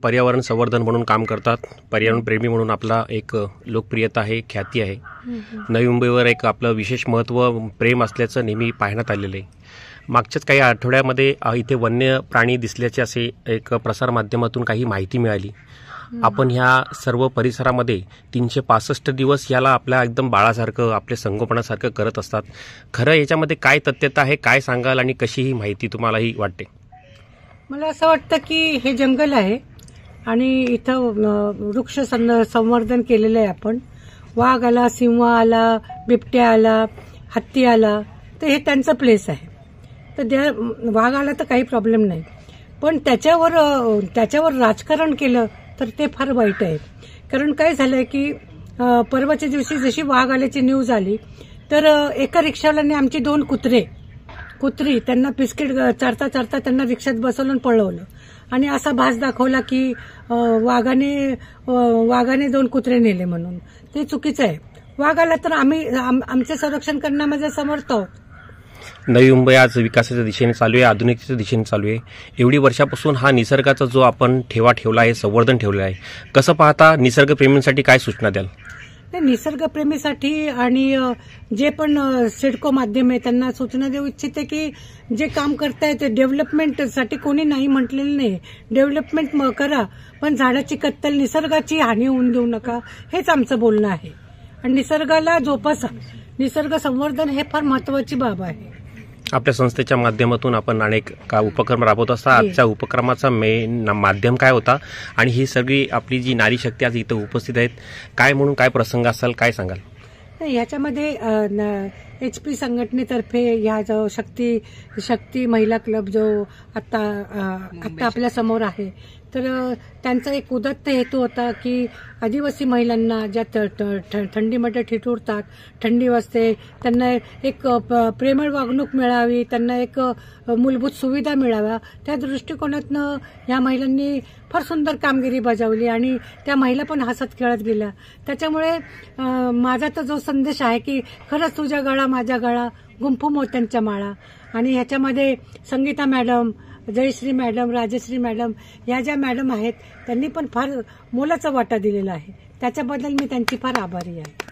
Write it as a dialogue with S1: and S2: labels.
S1: पर्यावरण संवर्धन म्हणून काम करतात, पर्यावरण प्रेमी म्हणून आपला एक लोकप्रियता आहे, ख्याती आहे. नवी मुंबईवर एक आपलं विशेष महत्त्व, प्रेम असल्याचं नेहमी पाहण्यात आलेलं आहे. मागच्याच काही आठवड्यामध्ये इथे वन्य प्राणी दिसल्याचे असे एक प्रसारमाध्यमातून काही माहिती मिळाली. आपण ह्या सर्व परिसरामध्ये 365 दिवस याला आपल्या एकदम बाळासारखं, आपल्या संगोपनासारखं करत असतात. खरं याच्यामध्ये काय तथ्यता आहे, काय सांगाल आणि कशी ही माहिती तुम्हालाही वाटते?
S2: मला असं वाटतं की हे जंगल आहे आणि इथं वृक्ष संवर्धन केलेलं आहे आपण. वाघ आला, सिंह आला, बिबट्या आला, हत्ती आला तर हे त्यांचं प्लेस आहे. तर वाघ आला तर काही प्रॉब्लेम नाही, पण त्याच्यावर राजकारण केलं तर ते फार वाईट आहे. कारण काय झालंय की परवाच्या दिवशी जशी वाघ आल्याची न्यूज आली तर एका रिक्षावाल्याने आमची 2 कुत्री त्यांना बिस्किट चरता त्यांना रिक्षात बसवलं पळवलं आणि असा भास दाखवला की वाघाने 2 कुत्रे नेले म्हणून. ते चुकीचं आहे. वाघ आला तर आम्ही आमचे संरक्षण करण्यामध्ये समर्थ आहोत.
S1: नवी मुंबई आज विकासाच्या दिशेने चालू आहे, आधुनिकतेच्या दिशेने चालू आहे. एवढी वर्षापासून हा निसर्गाचा जो आपण ठेवला आहे, संवर्धन ठेवलं आहे, कसं पाहता निसर्गप्रेमींसाठी काय सूचना द्याल?
S2: निसर्गप्रेमीसाठी आणि जे पण सिडको माध्यम आहे त्यांना सूचना देऊ इच्छिते की जे काम करताय ते डेव्हलपमेंटसाठी कोणी नाही म्हटलेलं नाही. डेव्हलपमेंट करा, पण झाडाची कत्तल, निसर्गाची हानी होऊन देऊ नका, हेच आमचं बोलणं आहे. आणि निसर्गाला जोपासा, निसर्ग संवर्धन हे फार महत्वाची बाब आहे.
S1: आपल्या संस्थेच्या माध्यमातून आपण अनेक उपक्रम राबवत असता. आजच्या उपक्रमाचा मेन माध्यम काय होता आणि ही सगळी आपली जी नारी शक्ती आज इथं उपस्थित आहेत, काय म्हणून काय प्रसंग असाल, काय सांगाल?
S2: याच्यामध्ये HP संघटनेतर्फे ह्या जो शक्ती महिला क्लब जो आता आपल्या समोर आहे, तर त्यांचा एक उदत्त हेतू होता की आदिवासी महिलांना ज्या थंडीमध्ये ठिठुरतात, थंडी वाजते, त्यांना एक प्रेमळ वागणूक मिळावी, त्यांना एक मूलभूत सुविधा मिळाव्या, त्या दृष्टिकोनातनं ह्या महिलांनी फार सुंदर कामगिरी बजावली आणि त्या महिला पण हसत खेळत गेल्या. त्याच्यामुळे माझा तर जो संदेश आहे की खरंच तुझ्या गळा माझ्या गळा, गुंफू मोत्यांच्या माळा. आणि ह्याच्यामध्ये Sangeeta madam, Jayashree madam, Rajashree madam या ज्या मॅडम आहेत त्यांनी पण फार मोलाचा वाटा दिलेला आहे. त्याच्याबद्दल मी त्यांची फार आभारी आहे.